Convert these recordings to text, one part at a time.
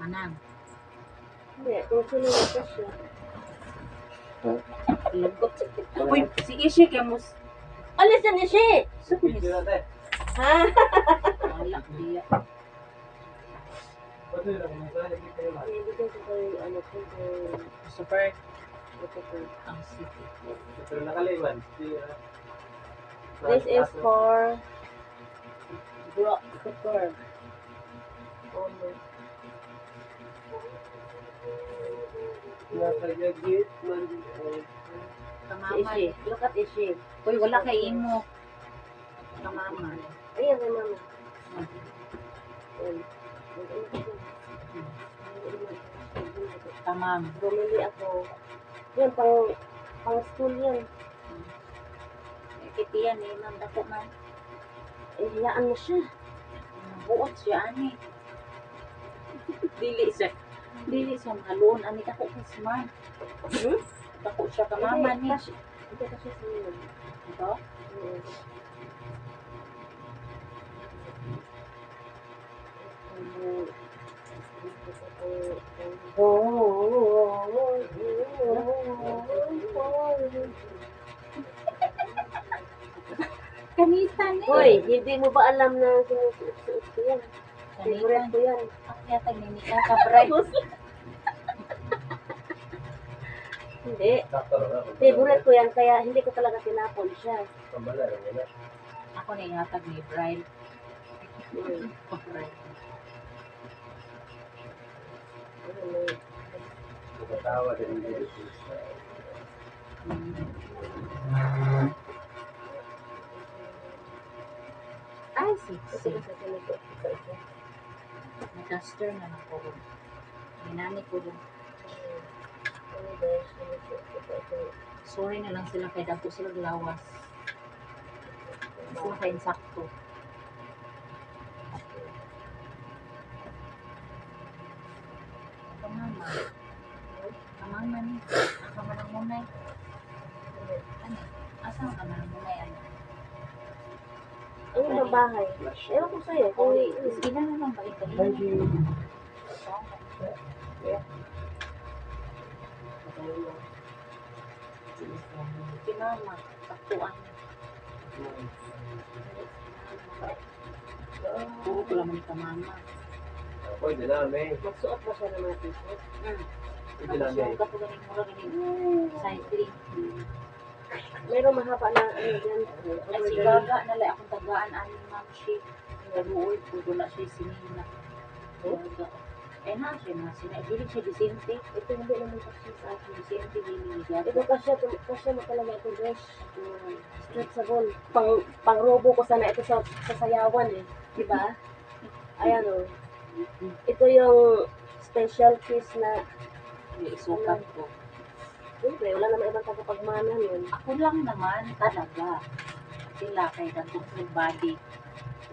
Manang. Hindi, kung sino na siya. Lagot. Uy, sige siya kaya mo. Alis na niya siya! Ha? Wala, diya. Ibigay ko kay, ano ko, kay... Super. Ito ko. Ang sige. This is for... Bro, super. Kamama. Ishi. Look at Ishi. Uy, wala kay imo. Kamama. Ayan kay mama. Ayan. Tamam. Bumili ako. Yan, pang school yan. Kiti yan eh, ma'am. Dako man. Eh, hiyaan na siya. Buot siya, ani. Dili siya mahalon. Ani, dako ka smart. Hmm? Dako siya kamama ni. Hindi ka siya sinunod. Ito? Kanitan eh. Hoy, hindi mo ba alam na sinusuot ko yan? Favorite ko yan. Ako yata ninika ka, bright. Hindi. Favorite ko yan, kaya hindi ko talaga tinapon siya. Ako na yata ni bright. Bright. Ay, sexy. Nag-duster na ako. Hinani ko rin. Sorry na lang sila kay dako sila lawas. Sila kay insakto. Kamama. Kamama ni. Kamama ng munay. Ano? Asang kamama ng munay? Ano? Ano ba bahay? Ewan ko sa'yo. Kung Sige na naman. Balik-balik. Kinama. Taktuan. Puro ko lang ni kamama. magsuot ba siya ng mga t-shirt? Tapos ka po ganing mura ganing side green. Mayroong mahaba na ano dyan. Ay si Gaga nalay akong tagaan ani ma'am she. Naluoy po doon na siya sinina. Gaga. Eh na siya na sinagilig siya disente. Ito hindi naman kasi sa akin. Disente din ni Gaga. Ito kasya mo talaga ito dress. Stretchable. Pang robo ko sana ito sa sayawan eh. Diba? Ayan o. Ito yung special piece na Isukat ko. siyempre wala naman ibang tagapagmana yun. Ako lang naman talaga. Sila kay datong full body.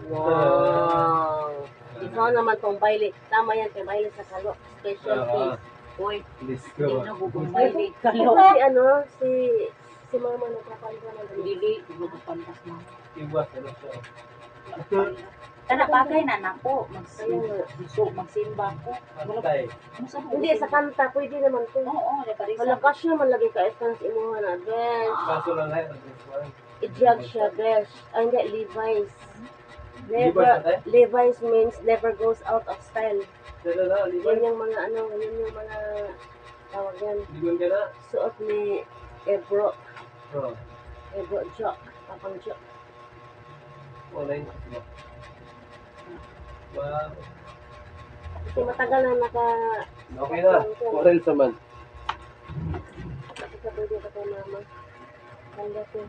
Wow! Ikaw naman tong baile. Tama yan kay baile sa kalo. Special piece. Uy, Let's hindi go. na gugumbay Ito kalo. si ano, si mama nagpapalwa ng ganito. Dili, gugugo pantas mo. Iwas, ano siya. Kana bagay na nako, Ayun. magsimba ko. Antay. Ano sa Hindi, sa kanta, pwede naman to. Oo, di pa rin sa Malakas siya, malagi ka estans imuha na dress. Kaso lang ngayon, ang dress one. I-drag siya dress. Ay, hindi, Levi's. Levi's, Levi's means never goes out of style. Dala na, Yan liban. yung mga ano, yan yung mga tawag yan. Liban ka na. Suot ni Ebro. Oh, Ebro Jock. Papang Jock. wala yun. Wow. Kasi matagal na Okay na. Orange naman. Kasi pwede ka kay mama. Ganda to.